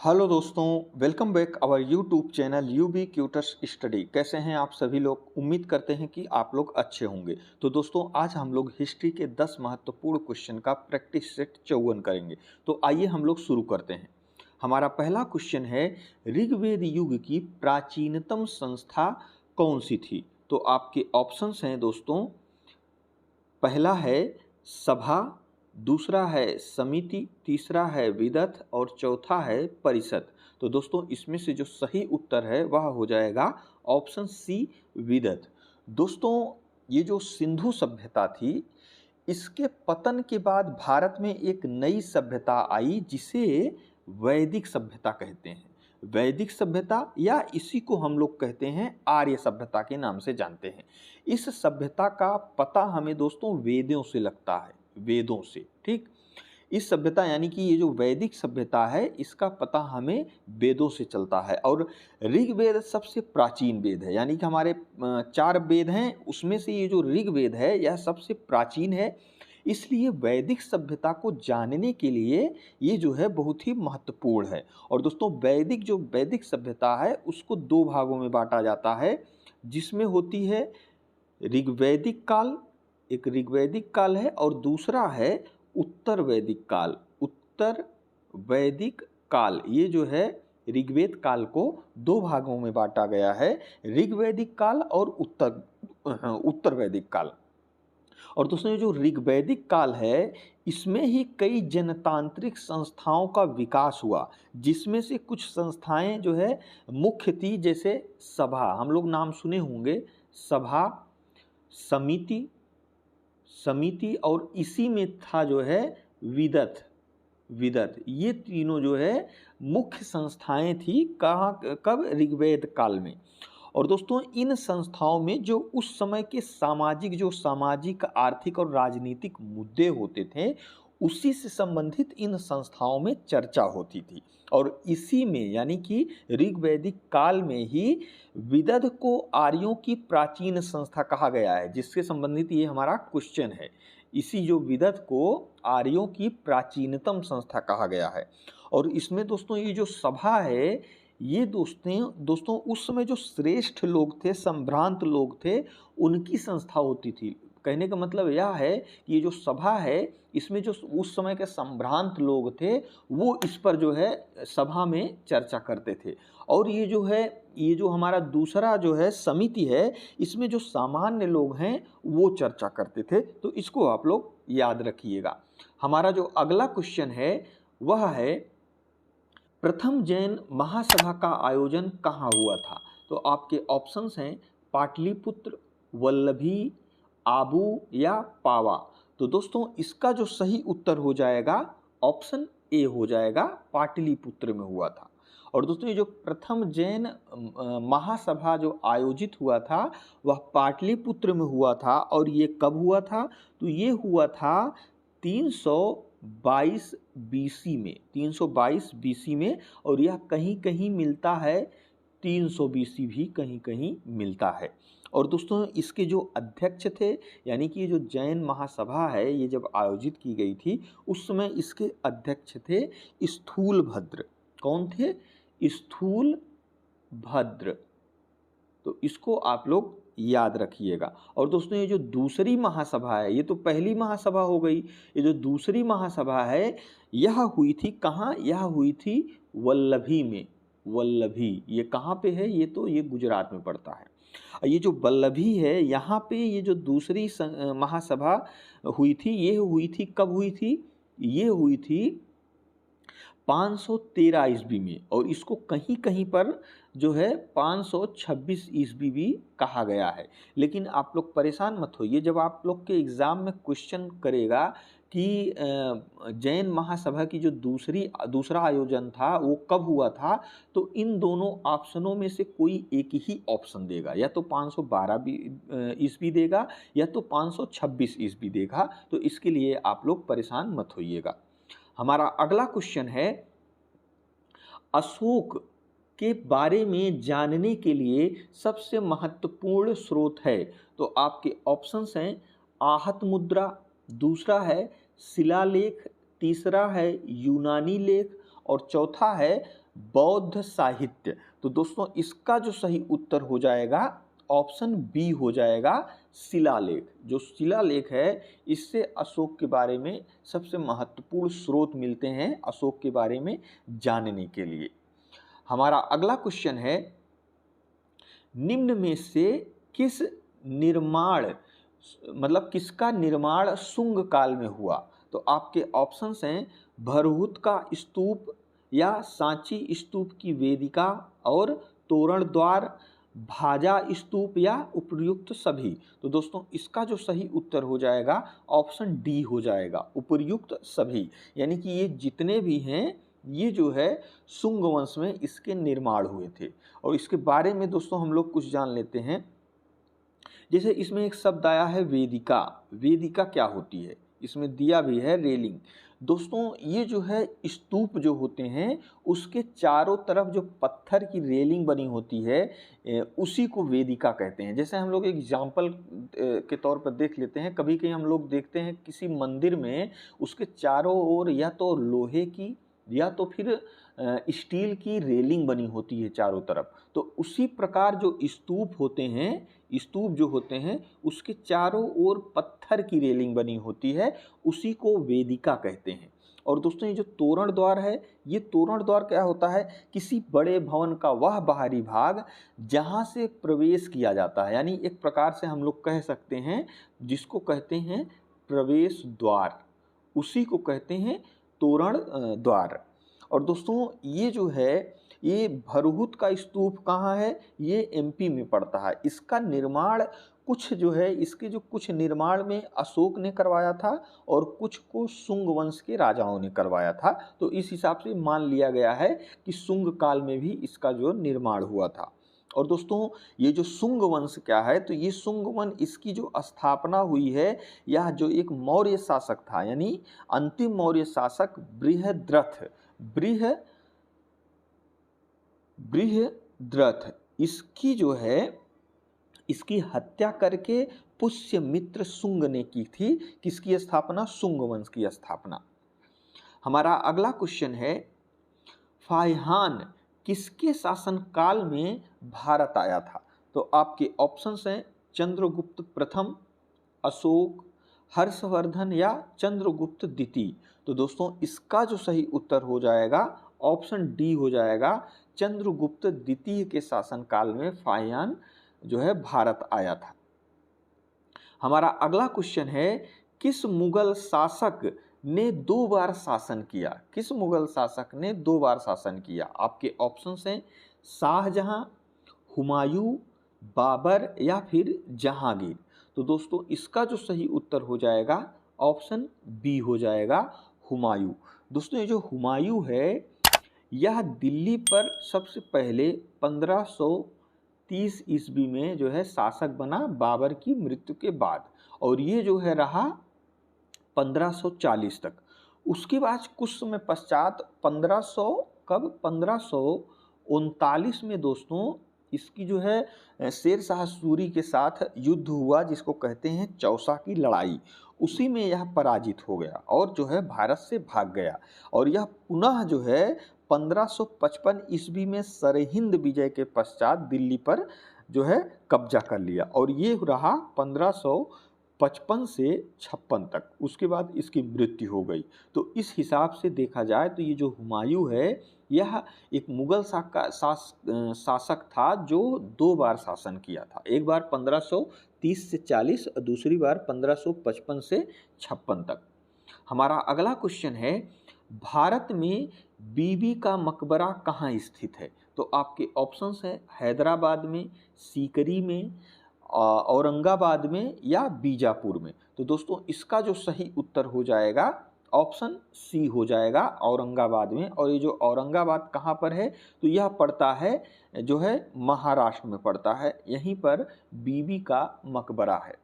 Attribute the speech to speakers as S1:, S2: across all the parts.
S1: Hello दोस्तों, welcome back our YouTube channel यूबी क्यूटर्स स्टडी। कैसे हैं आप सभी लोग? उम्मीद करते हैं कि आप लोग अच्छे होंगे। तो दोस्तों, आज हम लोग हिस्ट्री के 10 महत्वपूर्ण क्वेश्चन का प्रैक्टिस सेट 54 करेंगे। तो आइए हम लोग शुरू करते हैं। हमारा पहला क्वेश्चन है, ऋग्वेद युग की प्राचीनतम संस्था कौन सी थी? तो आपके ऑप्शंस हैं दोस्तों, पहला है सभा, दूसरा है समिति, तीसरा है विदथ और चौथा है परिषद। तो दोस्तों, इसमें से जो सही उत्तर है वह हो जाएगा ऑप्शन सी, विदथ। दोस्तों, ये जो सिंधु सभ्यता थी, इसके पतन के बाद भारत में एक नई सभ्यता आई जिसे वैदिक सभ्यता कहते हैं। वैदिक सभ्यता या इसी को हम लोग कहते हैं आर्य सभ्यता के नाम से जानते हैं। इस सभ्यता का पता हमें दोस्तों वेदों से लगता है, वेदों से। ठीक, इस सभ्यता यानी कि ये जो वैदिक सभ्यता है, इसका पता हमें वेदों से चलता है। और ऋग्वेद सबसे प्राचीन वेद है, यानी कि हमारे 4 वेद हैं, उसमें से ये जो ऋग्वेद है यह सबसे प्राचीन है। इसलिए वैदिक सभ्यता को जानने के लिए ये जो है बहुत ही महत्वपूर्ण है। और दोस्तों, वैदिक सभ्यता है उसको 2 भागों में बांटा जाता है, जिसमें होती है ऋग्वैदिक काल, एक ऋग्वैदिक काल है, और दूसरा है उत्तर वैदिक काल। उत्तर वैदिक काल, ये जो है ऋग्वेद काल को 2 भागों में बांटा गया है, ऋग्वैदिक काल और उत्तर वैदिक काल। और दोस्तों, ये जो ऋग्वैदिक काल है, इसमें ही कई जनतांत्रिक संस्थाओं का विकास हुआ, जिसमें से कुछ संस्थाएं जो है मुख्य थी, जैसे सभा, हम लोग नाम सुने होंगे, सभा, समिति, और इसी में था जो है विदथ। ये तीनों जो है मुख्य संस्थाएं थी, कहाँ, कब? ऋग्वेद काल में। और दोस्तों, इन संस्थाओं में जो उस समय के सामाजिक, आर्थिक और राजनीतिक मुद्दे होते थे, उसी से संबंधित इन संस्थाओं में चर्चा होती थी। और इसी में यानी कि ऋग्वैदिक काल में ही विदथ को आर्यों की प्राचीन संस्था कहा गया है, जिससे संबंधित ये हमारा क्वेश्चन है। इसी जो विदथ को आर्यों की प्राचीनतम संस्था कहा गया है। और इसमें दोस्तों, ये जो सभा है, ये दोस्तों उस समय जो श्रेष्ठ लोग थे, संभ्रांत लोग थे, उनकी संस्था होती थी। कहने का मतलब यह है कि ये जो सभा है, इसमें जो उस समय के संभ्रांत लोग थे, वो इस पर जो है सभा में चर्चा करते थे। और ये जो हमारा दूसरा जो है समिति है, इसमें जो सामान्य लोग हैं वो चर्चा करते थे। तो इसको आप लोग याद रखिएगा। हमारा जो अगला क्वेश्चन है वह है, प्रथम जैन महासभा का आयोजन कहाँ हुआ था? तो आपके ऑप्शंस हैं पाटलिपुत्र, वल्लभी, आबू या पावा। तो दोस्तों, इसका जो सही उत्तर हो जाएगा ऑप्शन ए हो जाएगा, पाटलिपुत्र में हुआ था। और दोस्तों, ये जो प्रथम जैन महासभा जो आयोजित हुआ था वह पाटलिपुत्र में हुआ था। और ये कब हुआ था? तो ये हुआ था 322 बीसी में, 322 बीसी में। और यह कहीं कहीं मिलता है 300 बीसी भी कहीं कहीं मिलता है। और दोस्तों, इसके जो अध्यक्ष थे, यानी कि ये जो जैन महासभा है, ये जब आयोजित की गई थी, उस समय इसके अध्यक्ष थे स्थूलभद्र। कौन थे? स्थूलभद्र। तो इसको आप लोग याद रखिएगा। और दोस्तों, ये जो दूसरी महासभा है, ये तो पहली महासभा हो गई, ये जो दूसरी महासभा है यह हुई थी कहाँ? यह हुई थी वल्लभी में। वल्लभी ये कहाँ पे है? ये गुजरात में पड़ता है। और ये जो वल्लभी है, यहाँ पे ये जो दूसरी महासभा हुई थी, ये हुई थी कब हुई थी? ये हुई थी 513 ईस्वी में। और इसको कहीं कहीं पर जो है 526 ईस्वी भी कहा गया है। लेकिन आप लोग परेशान मत होइए, जब आप लोग के एग्ज़ाम में क्वेश्चन करेगा कि जैन महासभा की जो दूसरा आयोजन था वो कब हुआ था, तो इन दोनों ऑप्शनों में से कोई एक ही ऑप्शन देगा, या तो 512 ईस्वी देगा या तो 526 ईस्वी देगा। तो इसके लिए आप लोग परेशान मत होइएगा। हमारा अगला क्वेश्चन है, अशोक के बारे में जानने के लिए सबसे महत्वपूर्ण स्रोत है। तो आपके ऑप्शंस हैं आहत मुद्रा, दूसरा है शिलालेख, तीसरा है यूनानी लेख और चौथा है बौद्ध साहित्य। तो दोस्तों इसका जो सही उत्तर हो जाएगा ऑप्शन बी हो जाएगा, शिलालेख। जो शिलालेख है इससे अशोक के बारे में सबसे महत्वपूर्ण स्रोत मिलते हैं अशोक के बारे में जानने के लिए। हमारा अगला क्वेश्चन है, निम्न में से किस निर्माण मतलब किसका निर्माण शुंग काल में हुआ? तो आपके ऑप्शंस हैं भरहुत का स्तूप या सांची स्तूप की वेदिका और तोरण द्वार, भाजा स्तूप या उपर्युक्त सभी। तो दोस्तों इसका जो सही उत्तर हो जाएगा ऑप्शन डी हो जाएगा, उपर्युक्त सभी। यानी कि ये जितने भी हैं ये जो है शुंग वंश में इसके निर्माण हुए थे। और इसके बारे में दोस्तों हम लोग कुछ जान लेते हैं। जैसे इसमें एक शब्द आया है वेदिका। वेदिका क्या होती है? इसमें दिया भी है रेलिंग। दोस्तों ये जो है स्तूप जो होते हैं उसके चारों तरफ जो पत्थर की रेलिंग बनी होती है उसी को वेदिका कहते हैं। जैसे हम लोग एग्जाम्पल के तौर पर देख लेते हैं, कभी कहीं हम लोग देखते हैं किसी मंदिर में उसके चारों ओर या तो लोहे की या तो फिर स्टील की रेलिंग बनी होती है चारों तरफ। तो उसी प्रकार जो स्तूप होते हैं, स्तूप जो होते हैं उसके चारों ओर पत्थर की रेलिंग बनी होती है, उसी को वेदिका कहते हैं। और दोस्तों ये जो तोरण द्वार है, ये तोरण द्वार क्या होता है? किसी बड़े भवन का वह बाहरी भाग जहाँ से प्रवेश किया जाता है, यानी एक प्रकार से हम लोग कह सकते हैं जिसको कहते हैं प्रवेश द्वार, उसी को कहते हैं तोरण द्वार। और दोस्तों ये जो है ये भरहुत का स्तूप कहाँ है? ये एमपी में पड़ता है। इसका निर्माण कुछ जो है इसके जो कुछ निर्माण में अशोक ने करवाया था और कुछ को शुंग वंश के राजाओं ने करवाया था। तो इस हिसाब से मान लिया गया है कि शुंग काल में भी इसका जो निर्माण हुआ था। और दोस्तों ये जो शुंग वंश क्या है? तो ये शुंग वंश इसकी जो स्थापना हुई है, यह जो एक मौर्य शासक था, यानी अंतिम मौर्य शासक बृहद्रथ बृहद्रथ इसकी जो है इसकी हत्या करके पुष्यमित्र शुंग ने की थी। किसकी स्थापना? शुंग वंश की स्थापना। हमारा अगला क्वेश्चन है, फाहियान किसके शासन काल में भारत आया था? तो आपके ऑप्शंस हैं चंद्रगुप्त प्रथम, अशोक, हर्षवर्धन या चंद्रगुप्त द्वितीय। तो दोस्तों इसका जो सही उत्तर हो जाएगा ऑप्शन डी हो जाएगा, चंद्रगुप्त द्वितीय के शासनकाल में फाहियान जो है भारत आया था। हमारा अगला क्वेश्चन है, किस मुगल शासक ने 2 बार शासन किया? किस मुगल शासक ने 2 बार शासन किया? आपके ऑप्शंस हैं शाहजहां, हुमायूं, बाबर या फिर जहांगीर। तो दोस्तों इसका जो सही उत्तर हो जाएगा ऑप्शन बी हो जाएगा, हुमायूं। दोस्तों ये जो हुमायूं है यह दिल्ली पर सबसे पहले 1530 ईस्वी में जो है शासक बना बाबर की मृत्यु के बाद, और ये जो है रहा 1540 तक। उसके बाद कुछ समय पश्चात 1539 में दोस्तों इसकी जो है शेर शाह सूरी के साथ युद्ध हुआ, जिसको कहते हैं चौसा की लड़ाई। उसी में यह पराजित हो गया और जो है भारत से भाग गया, और यह पुनः जो है 1555 ईस्वी में सरहिंद विजय के पश्चात दिल्ली पर जो है कब्जा कर लिया, और ये रहा 1555 से 56 तक। उसके बाद इसकी मृत्यु हो गई। तो इस हिसाब से देखा जाए तो ये जो हुमायूं है यह एक मुगल शासक था जो 2 बार शासन किया था। एक बार 1530 से 40 और दूसरी बार 1555 से 56 तक। हमारा अगला क्वेश्चन है, भारत में बीबी का मकबरा कहाँ स्थित है? तो आपके ऑप्शंस हैं हैदराबाद में, सीकरी में, औरंगाबाद में या बीजापुर में। तो दोस्तों इसका जो सही उत्तर हो जाएगा ऑप्शन सी हो जाएगा, औरंगाबाद में। और ये जो औरंगाबाद कहाँ पर है? तो यह पड़ता है जो है महाराष्ट्र में पड़ता है, यहीं पर बीबी का मकबरा है।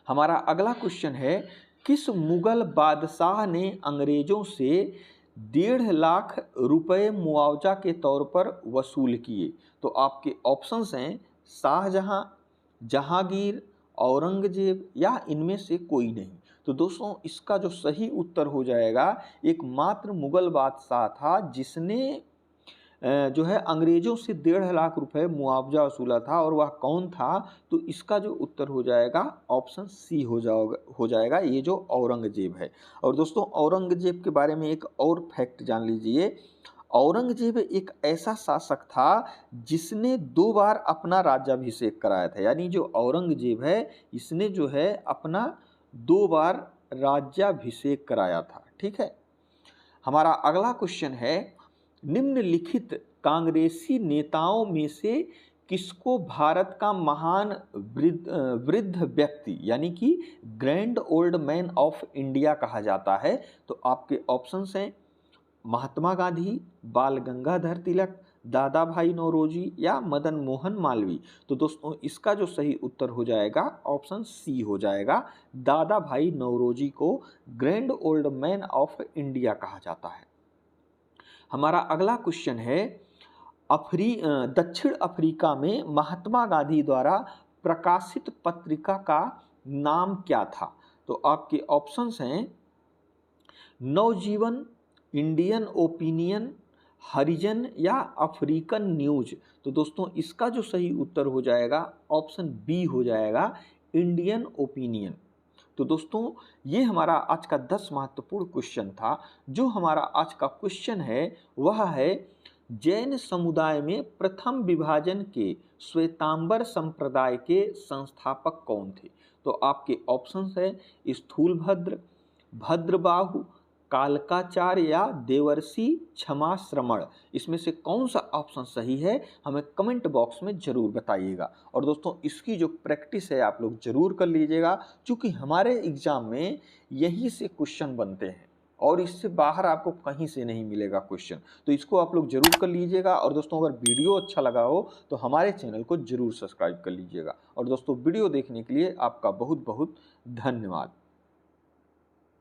S1: हमारा अगला क्वेश्चन है, किस मुगल बादशाह ने अंग्रेजों से 1.5 लाख रुपए मुआवजा के तौर पर वसूल किए? तो आपके ऑप्शंस हैं शाहजहां, जहांगीर, औरंगजेब या इनमें से कोई नहीं। तो दोस्तों इसका जो सही उत्तर हो जाएगा, एकमात्र मुगल बादशाह था जिसने जो है अंग्रेजों से 1.5 लाख रुपए मुआवजा वसूला था और वह कौन था? तो इसका जो उत्तर हो जाएगा ऑप्शन सी हो जाएगा, ये जो औरंगजेब है। और दोस्तों औरंगजेब के बारे में एक और फैक्ट जान लीजिए। औरंगजेब एक ऐसा शासक था जिसने 2 बार अपना राज्याभिषेक कराया था। यानी जो औरंगजेब है इसने जो है अपना 2 बार राज्याभिषेक कराया था। ठीक है। हमारा अगला क्वेश्चन है, निम्नलिखित कांग्रेसी नेताओं में से किसको भारत का महान वृद्ध व्यक्ति यानी कि grand old man of India कहा जाता है? तो आपके ऑप्शंस हैं महात्मा गांधी, बाल गंगाधर तिलक, दादा भाई नौरोजी या मदन मोहन मालवीय। तो दोस्तों इसका जो सही उत्तर हो जाएगा ऑप्शन सी हो जाएगा, दादा भाई नौरोजी को grand old man of India कहा जाता है। हमारा अगला क्वेश्चन है, दक्षिण अफ्रीका में महात्मा गांधी द्वारा प्रकाशित पत्रिका का नाम क्या था? तो आपके ऑप्शंस हैं नवजीवन, इंडियन ओपिनियन, हरिजन या अफ्रीकन न्यूज। तो दोस्तों इसका जो सही उत्तर हो जाएगा ऑप्शन बी हो जाएगा, इंडियन ओपिनियन। तो दोस्तों ये हमारा आज का 10 महत्वपूर्ण क्वेश्चन था। जो हमारा आज का क्वेश्चन है वह है, जैन समुदाय में प्रथम विभाजन के श्वेतांबर संप्रदाय के संस्थापक कौन थे? तो आपके ऑप्शंस है स्थूलभद्र, भद्रबाहु, कालकाचार्य या देवर्षि क्षमा श्रमण। इसमें से कौन सा ऑप्शन सही है हमें कमेंट बॉक्स में जरूर बताइएगा। और दोस्तों इसकी जो प्रैक्टिस है आप लोग जरूर कर लीजिएगा, क्योंकि हमारे एग्जाम में यहीं से क्वेश्चन बनते हैं और इससे बाहर आपको कहीं से नहीं मिलेगा क्वेश्चन। तो इसको आप लोग जरूर कर लीजिएगा। और दोस्तों अगर वीडियो अच्छा लगा हो तो हमारे चैनल को जरूर सब्सक्राइब कर लीजिएगा। और दोस्तों वीडियो देखने के लिए आपका बहुत बहुत धन्यवाद।